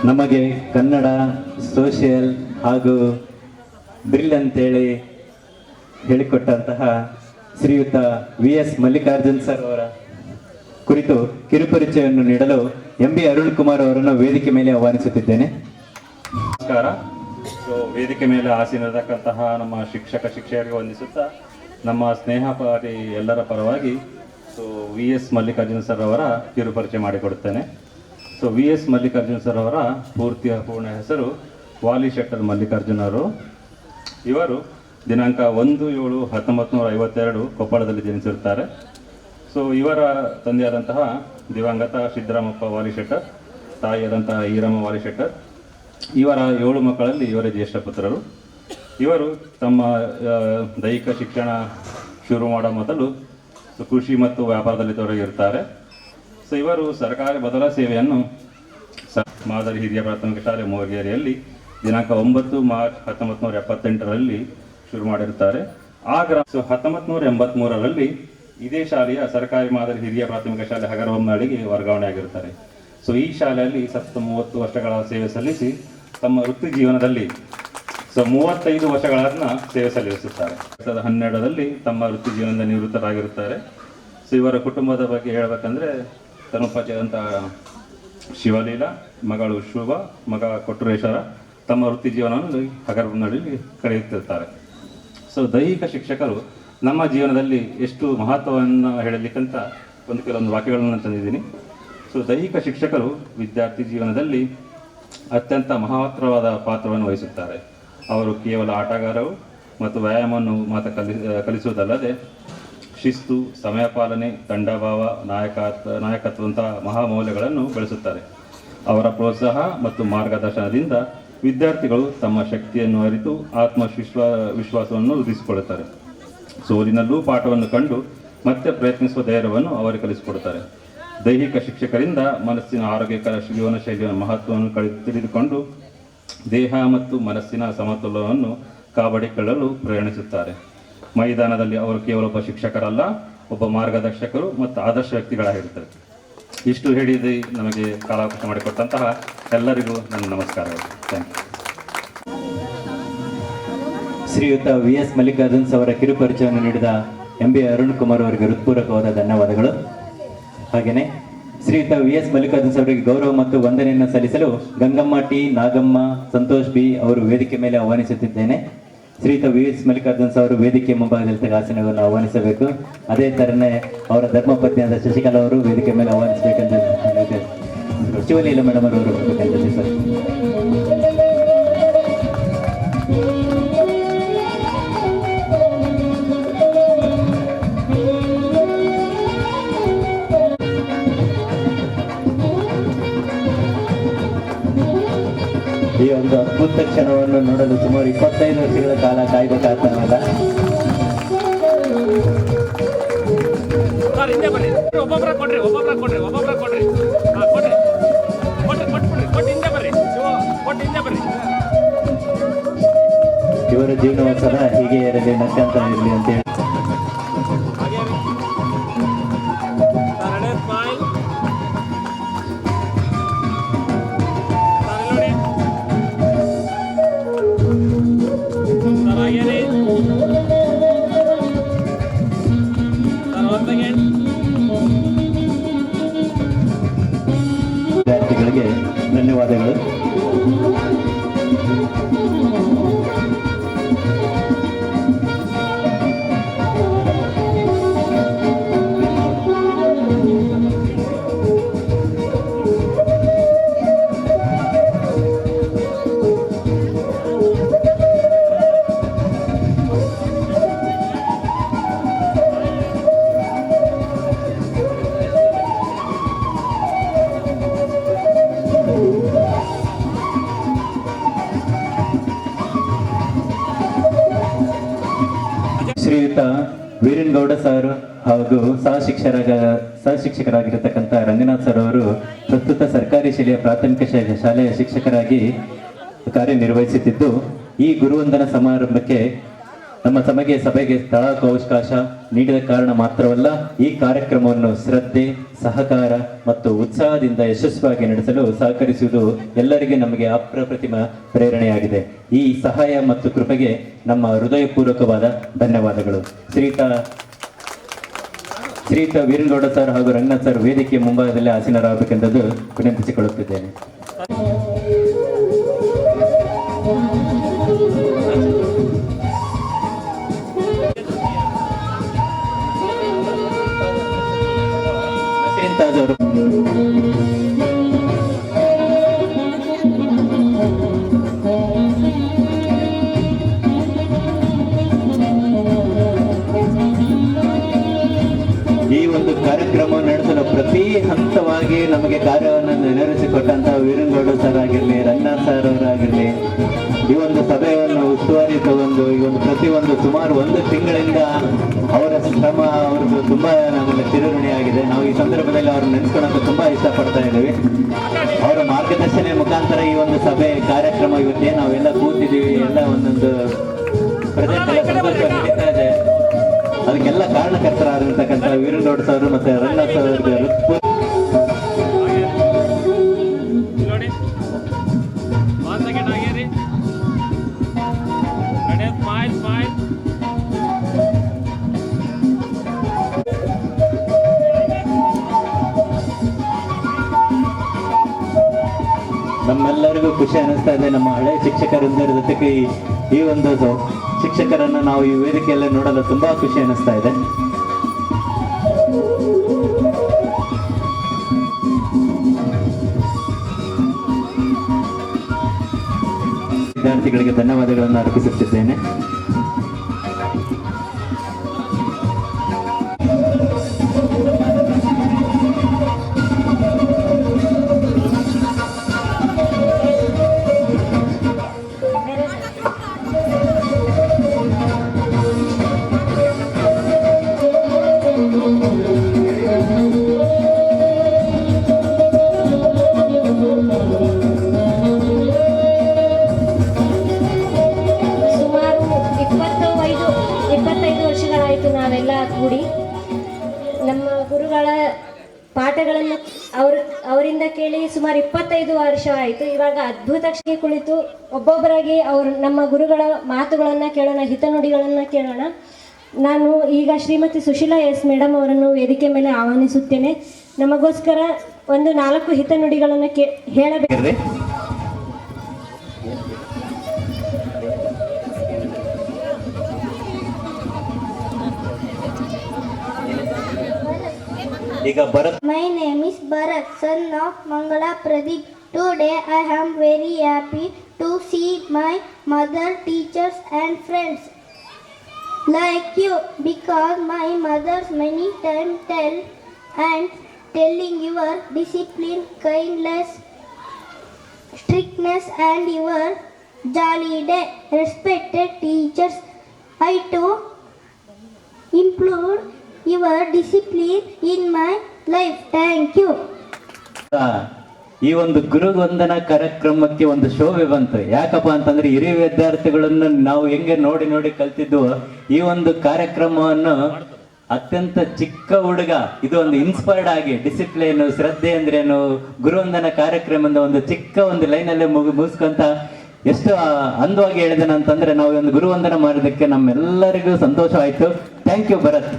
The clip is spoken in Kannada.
ನಮಗೆ ಕನ್ನಡ ಸೋಷಿಯಲ್ ಹಾಗೂ ಡ್ರಿಲ್ ಅಂತೇಳಿ ಹೇಳಿಕೊಟ್ಟಂತಹ ಶ್ರೀಯುತ ವಿ.ಎಸ್. ಮಲ್ಲಿಕಾರ್ಜುನ್ ಸರ್ ಅವರ ಕುರಿತು ಕಿರುಪರಿಚಯವನ್ನು ನೀಡಲು ಎಂ.ಬಿ. ಅರುಣ್ ಕುಮಾರ್ ಅವರನ್ನು ವೇದಿಕೆ ಮೇಲೆ ಆಹ್ವಾನಿಸುತ್ತಿದ್ದೇನೆ. ನಮಸ್ಕಾರ. ವೇದಿಕೆ ಮೇಲೆ ಆಸೀನರತಕ್ಕಂತಹ ನಮ್ಮ ಶಿಕ್ಷಕರಿಗೆ ವಂದಿಸುತ್ತಾ ನಮ್ಮ ಸ್ನೇಹಪಾರಿ ಎಲ್ಲರ ಪರವಾಗಿ ವಿ.ಎಸ್. ಮಲ್ಲಿಕಾರ್ಜುನ್ ಸರ್ ಅವರ ಕಿರುಪರಿಚಯ ಮಾಡಿಕೊಡುತ್ತೇನೆ. ವಿ.ಎಸ್. ಮಲ್ಲಿಕಾರ್ಜುನ್ ಸರ್ ಅವರ ಪೂರ್ಣ ಹೆಸರು ವಾಲಿ ಶೆಟ್ಟರ್ ಮಲ್ಲಿಕಾರ್ಜುನ್ ಅವರು. ಇವರು ದಿನಾಂಕ 1/7/1952 ಕೊಪ್ಪಳದಲ್ಲಿ ಜನಿಸಿರುತ್ತಾರೆ. ಇವರ ತಂದೆಯಾದಂತಹ ದಿವಂಗತ ಸಿದ್ದರಾಮಪ್ಪ ವಾಲಿ ಶೆಟ್ಟರ್, ತಾಯಿಯಾದಂತಹ ಈರಮ್ಮ ವಾಲಿ ಶೆಟ್ಟರ್. ಇವರ 7 ಮಕ್ಕಳಲ್ಲಿ ಇವರೇ ಜ್ಯೇಷ್ಠ ಪುತ್ರರು. ಇವರು ತಮ್ಮ ದೈಹಿಕ ಶಿಕ್ಷಣ ಶುರು ಮಾಡೋ ಮೊದಲು ಕೃಷಿ ಮತ್ತು ವ್ಯಾಪಾರದಲ್ಲಿ ತೊಡಗಿರುತ್ತಾರೆ. ಇವರು ಸರ್ಕಾರಿ ಬದಲ ಸೇವೆಯನ್ನು ಮಾದರಿ ಹಿರಿಯ ಪ್ರಾಥಮಿಕ ಶಾಲೆ ಮೋಗೇರಿಯಲ್ಲಿ ದಿನಾಂಕ 9 ಮಾರ್ಚ್ 1978ರಲ್ಲಿ ಶುರು ಮಾಡಿರುತ್ತಾರೆ. ಆ 1983ರಲ್ಲಿ ಇದೇ ಶಾಲೆಯ ಸರ್ಕಾರಿ ಮಾದರಿ ಹಿರಿಯ ಪ್ರಾಥಮಿಕ ಶಾಲೆ ಹಗರಬೊಮ್ಮನಹಳ್ಳಿಗೆ ವರ್ಗಾವಣೆ ಆಗಿರುತ್ತಾರೆ. ಈ ಶಾಲೆಯಲ್ಲಿ 30 ವರ್ಷಗಳ ಸೇವೆ ಸಲ್ಲಿಸಿ ತಮ್ಮ ವೃತ್ತಿ ಜೀವನದಲ್ಲಿ 35 ವರ್ಷಗಳನ್ನ ಸೇವೆ ಸಲ್ಲಿಸುತ್ತಾರೆ. 2012ರಲ್ಲಿ ತಮ್ಮ ವೃತ್ತಿ ಜೀವನದ ನಿವೃತ್ತರಾಗಿರುತ್ತಾರೆ. ಇವರ ಕುಟುಂಬದ ಬಗ್ಗೆ ಹೇಳಬೇಕಂದ್ರೆ ತನುಪತಿಯಾದಂಥ ಶಿವಲೀಲಾ, ಮಗಳು ಶುಭ, ಮಗ ಕೊಟ್ರೇಶ್ವರ ತಮ್ಮ ವೃತ್ತಿ ಜೀವನವನ್ನು ಹಗರಬೊಮ್ಮನಹಳ್ಳಿಯಲ್ಲಿ ಕಳೆಯುತ್ತಿರ್ತಾರೆ. ದೈಹಿಕ ಶಿಕ್ಷಕರು ನಮ್ಮ ಜೀವನದಲ್ಲಿ ಎಷ್ಟು ಮಹತ್ವವನ್ನು ಹೇಳಲಿಕ್ಕಂತ ಕೆಲವೊಂದು ವಾಕ್ಯಗಳನ್ನು ತಂದಿದ್ದೀನಿ. ದೈಹಿಕ ಶಿಕ್ಷಕರು ವಿದ್ಯಾರ್ಥಿ ಜೀವನದಲ್ಲಿ ಅತ್ಯಂತ ಮಹತ್ತರವಾದ ಪಾತ್ರವನ್ನು ವಹಿಸುತ್ತಾರೆ. ಅವರು ಕೇವಲ ಆಟಗಾರರು ಮತ್ತು ವ್ಯಾಯಾಮವನ್ನು ಮಾತ್ರ ಕಲಿಸುವುದಲ್ಲದೆ ಶಿಸ್ತು, ಸಮಯ ಪಾಲನೆ, ತಂಡಭಾವ, ನಾಯಕತ್ವಂತಹ ಮಹಾಮೌಲ್ಯಗಳನ್ನು ಬೆಳೆಸುತ್ತಾರೆ. ಅವರ ಪ್ರೋತ್ಸಾಹ ಮತ್ತು ಮಾರ್ಗದರ್ಶನದಿಂದ ವಿದ್ಯಾರ್ಥಿಗಳು ತಮ್ಮ ಶಕ್ತಿಯನ್ನು ಅರಿತು ವಿಶ್ವಾಸವನ್ನು ವೃದ್ಧಿಸಿಕೊಳ್ಳುತ್ತಾರೆ. ಸೋಲಿನಲ್ಲೂ ಪಾಠವನ್ನು ಕಂಡು ಮತ್ತೆ ಪ್ರಯತ್ನಿಸುವ ಧೈರ್ಯವನ್ನು ಅವರಿಗೆ ಕಲಿಸಿಕೊಡುತ್ತಾರೆ. ದೈಹಿಕ ಶಿಕ್ಷಕರಿಂದ ಮನಸ್ಸಿನ ಆರೋಗ್ಯಕರ ಜೀವನ ಶೈಲಿಯ ಮಹತ್ವವನ್ನು ತಿಳಿದುಕೊಂಡು ದೇಹ ಮತ್ತು ಮನಸ್ಸಿನ ಸಮತೋಲನವನ್ನು ಕಾಪಾಡಿಕೊಳ್ಳಲು ಪ್ರಯಾಣಿಸುತ್ತಾರೆ. ಮೈದಾನದಲ್ಲಿ ಅವರು ಕೇವಲ ಒಬ್ಬ ಶಿಕ್ಷಕರಲ್ಲ, ಒಬ್ಬ ಮಾರ್ಗದರ್ಶಕರು ಮತ್ತು ಆದರ್ಶ ವ್ಯಕ್ತಿಗಳಾಗಿರುತ್ತಾರೆ. ಇಷ್ಟು ಹೇಳಿದೆ ನಮಗೆ ಕಾಲಾವಕಾಶ ಮಾಡಿಕೊಟ್ಟಂತಹ ಎಲ್ಲರಿಗೂ ನನ್ನ ನಮಸ್ಕಾರಗಳು. Thank you. ಶ್ರೀಯುತ ವಿ.ಎಸ್. ಮಲ್ಲಿಕಾರ್ಜುನ್ ಅವರ ಕಿರುಪರಿಚಯವನ್ನು ನೀಡಿದ ಎಂ.ಬಿ. ಅರುಣ್ ಕುಮಾರ್ ಅವರಿಗೆ ಹೃತ್ಪೂರ್ವಕವಾದ ಧನ್ಯವಾದಗಳು. ಹಾಗೆಯೇ ಶ್ರೀಯುತ ವಿ.ಎಸ್. ಮಲ್ಲಿಕಾರ್ಜುನ್ ಅವರಿಗೆ ಗೌರವ ಮತ್ತು ವಂದನೆಯನ್ನು ಸಲ್ಲಿಸಲು ಗಂಗಮ್ಮ ಟಿ, ನಾಗಮ್ಮ, ಸಂತೋಷ್ ಬಿ ಅವರು ವೇದಿಕೆ ಮೇಲೆ ಆಹ್ವಾನಿಸುತ್ತಿದ್ದೇನೆ. ಶ್ರೀಯುತ ವಿ.ಎಸ್. ಮಲ್ಲಿಕಾರ್ಜುನ್ ಅವರು ವೇದಿಕೆ ಮುಂಭಾಗದಲ್ಲಿ ಆಸನವನ್ನು ಆಹ್ವಾನಿಸಬೇಕು. ಅದೇ ಥರನೇ ಅವರ ಧರ್ಮಪತ್ನಿಯಾದ ಶಶಿಕಲಾ ಅವರು ವೇದಿಕೆ ಮೇಲೆ ಆಹ್ವಾನಿಸಬೇಕಂತ ಶಿವಲೀಲಾ ಮೇಡಮ್ ಅವರು ಹೋಗಬೇಕಂತ ಸರ್. ಈ ಒಂದು ಅದ್ಭುತ ಕ್ಷಣವನ್ನು ನೋಡಲು ಸುಮಾರು 25 ವರ್ಷಗಳ ಕಾಲ ಕಾಯ್ಬೇಕಾಗ್ತಾನಲ್ಲ. ಇವರ ಜೀವನೋತ್ಸವ ಹೀಗೆ ಇರಲಿ, ನಕ್ಕಂತ ಇರಲಿ ಅಂತ ಹೇಳಿ ವಿದ್ಯಾರ್ಥಿಗಳಿಗೆ ಧನ್ಯವಾದಗಳು. ಶ್ರೀಯುತ ವೀರೇನ್ಗೌಡ ಸರ್ ಹಾಗೂ ಸಹಶಿಕ್ಷಕರಾಗಿರತಕ್ಕಂಥ ರಂಗನಾಥ್ ಸರ್ ಅವರು ಪ್ರಸ್ತುತ ಸರ್ಕಾರಿ ಶಾಲೆಯ ಪ್ರಾಥಮಿಕ ಶಾಲೆಯ ಶಿಕ್ಷಕರಾಗಿ ಕಾರ್ಯನಿರ್ವಹಿಸುತ್ತಿದ್ದು, ಈ ಗುರುವಂದನಾ ಸಮಾರಂಭಕ್ಕೆ ನಮ್ಮ ಸಭೆಗೆ ಸ್ಥಳಾವಕಾಶ ನೀಡಿದ ಕಾರಣ ಮಾತ್ರವಲ್ಲ, ಈ ಕಾರ್ಯಕ್ರಮವನ್ನು ಶ್ರದ್ಧೆ, ಸಹಕಾರ ಮತ್ತು ಉತ್ಸಾಹದಿಂದ ಯಶಸ್ವಿಯಾಗಿ ನಡೆಸಲು ಸಹಕರಿಸುವುದು ಎಲ್ಲರಿಗೆ ನಮಗೆ ಅಪ್ರತಿಮ ಪ್ರೇರಣೆಯಾಗಿದೆ. ಈ ಸಹಾಯ ಮತ್ತು ಕೃಪೆಗೆ ನಮ್ಮ ಹೃದಯಪೂರ್ವಕವಾದ ಧನ್ಯವಾದಗಳು. ಶ್ರೀಯುತ ವೀರಗೌಡ ಸರ್ ಹಾಗೂ ರಂಗನಾಥ್ ಸರ್ ವೇದಿಕೆ ಮುಂಭಾಗದಲ್ಲಿ ಆಸೀನರಾಗಬೇಕೆಂದು ವಿನಂತಿಸಿಕೊಳ್ಳುತ್ತಿದ್ದೇನೆ. ಅವರು ಈ ಒಂದು ಕಾರ್ಯಕ್ರಮ ನಡೆಸಲು ಪ್ರತಿ ಹಂತವಾಗಿ ನಮಗೆ ಕಾರ್ಯವನ್ನು ನೆರವೇರಿಸಿಕೊಟ್ಟಂತಹ ವೀರಗೌಡ ಸರ್ ಆಗಿರಲಿ, ರಂಗನಾಥ್ ಸರ್ ಅವರಾಗಿರಲಿ, ಈ ಒಂದು ಸಭೆಯನ್ನು ಉಸ್ತುವಾರಿ ತಗೊಂಡು ಈ ಒಂದು ಪ್ರತಿಯೊಂದು ಸುಮಾರು 1 ತಿಂಗಳಿಂದ ಅವರ ಶ್ರಮ ಅವ್ರದ್ದು ತುಂಬಾ ನಮಗೆ ಚಿರಋಣಿಯಾಗಿದೆ. ನಾವು ಈ ಸಂದರ್ಭದಲ್ಲಿ ಅವ್ರನ್ನ ನೆನೆಸ್ಕೊಳ್ಳೋಕೆ ತುಂಬಾ ಇಷ್ಟಪಡ್ತಾ ಇದ್ದೀವಿ. ಅವರ ಮಾರ್ಗದರ್ಶನ ಮುಖಾಂತರ ಈ ಒಂದು ಸಭೆ ಕಾರ್ಯಕ್ರಮ ಇವತ್ತೇ ನಾವೆಲ್ಲ ಕೂತಿದ್ದೀವಿ, ಎಲ್ಲ ಒಂದೊಂದು ಪ್ರೆಸೆಂಟ್ ಎಲ್ಲ ಸಂತೋಷ ನಡೀತಾ ಇದೆ. ಅದಕ್ಕೆಲ್ಲ ಕಾರಣಕರ್ತರಾಗಿರ್ತಕ್ಕಂಥ ವೀರಗೌಡ ಸರ್ ಮತ್ತೆ ರಂಗನಾಥ್ ಸರ್ ಅವರಿಗೆ ನಮ್ಮೆಲ್ಲರಿಗೂ ಖುಷಿ ಅನಿಸ್ತಾ ಇದೆ. ನಮ್ಮ ಹಳೆ ಶಿಕ್ಷಕರಿಂದ ಜೊತೆಗೆ ಈ ಒಂದು ಶಿಕ್ಷಕರನ್ನು ನಾವು ಈ ವೇದಿಕೆಯಲ್ಲಿ ನೋಡಲು ತುಂಬಾ ಖುಷಿ ಅನಿಸ್ತಾ ಇದೆ. ವಿದ್ಯಾರ್ಥಿಗಳಿಗೆ ಧನ್ಯವಾದಗಳನ್ನು ಅರ್ಪಿಸುತ್ತಿದ್ದೇನೆ. ನಮ್ಮ ಗುರುಗಳ ಪಾಠಗಳನ್ನು ಅವರಿಂದ ಕೇಳಿ ಸುಮಾರು 25 ವರ್ಷ ಆಯಿತು. ಇವಾಗ ಅದ್ಭುತ ಕುಳಿತು ಒಬ್ಬೊಬ್ಬರಾಗಿ ನಮ್ಮ ಗುರುಗಳ ಮಾತುಗಳನ್ನು ಕೇಳೋಣ, ಹಿತನುಡಿಗಳನ್ನು ಕೇಳೋಣ. ನಾನು ಈಗ ಶ್ರೀಮತಿ ಸುಶೀಲಾ ಎಸ್ ಮೇಡಮ್ ಅವರನ್ನು ವೇದಿಕೆ ಮೇಲೆ ಆಹ್ವಾನಿಸುತ್ತೇನೆ. ನಮಗೋಸ್ಕರ ಒಂದು 4 ಹಿತನುಡಿಗಳನ್ನು ಹೇಳಬೇಕು. My name is Bharat, son of Mangala Pradeep. Today I am very happy to see my mother, teachers and friends like you, because my mother's many times telling your discipline, kindness, strictness and your jolly day. Respected teachers, I too implore your discipline in my life. Thank you. ಈ ಒಂದು ಗುರುವಂದನಾ ಕಾರ್ಯಕ್ರಮಕ್ಕೆ ಒಂದು ಶೋಭೆ ಬಂತು. ಯಾಕಪ್ಪ ಅಂತಂದ್ರೆ ಹಿರಿಯ ವಿದ್ಯಾರ್ಥಿಗಳನ್ನು ನಾವು ಹೆಂಗೆ ನೋಡಿ ಕಲ್ತಿದ್ವು, ಈ ಒಂದು ಕಾರ್ಯಕ್ರಮವನ್ನು ಅತ್ಯಂತ ಚಿಕ್ಕ ಹುಡುಗ ಇದು ಒಂದು ಇನ್ಸ್ಪೈರ್ಡ್ ಆಗಿ ಡಿಸಿಪ್ಲಿನ್, ಶ್ರದ್ಧೆ ಅಂದ್ರೇನು, ಗುರುವಂದನಾ ಕಾರ್ಯಕ್ರಮದ ಒಂದು ಚಿಕ್ಕ ಒಂದು ಲೈನಲ್ಲೇ ಮುಗಿಸ್ಕೊಂತ ಎಷ್ಟು ಅಂದವಾಗಿ ಹೇಳಿದನಂತಂದ್ರೆ ನಾವು ಒಂದು ಗುರುವಂದನ ಮಾಡೋದಕ್ಕೆ ನಮ್ಮೆಲ್ಲರಿಗೂ ಸಂತೋಷ ಆಯ್ತು. Thank you Bharat.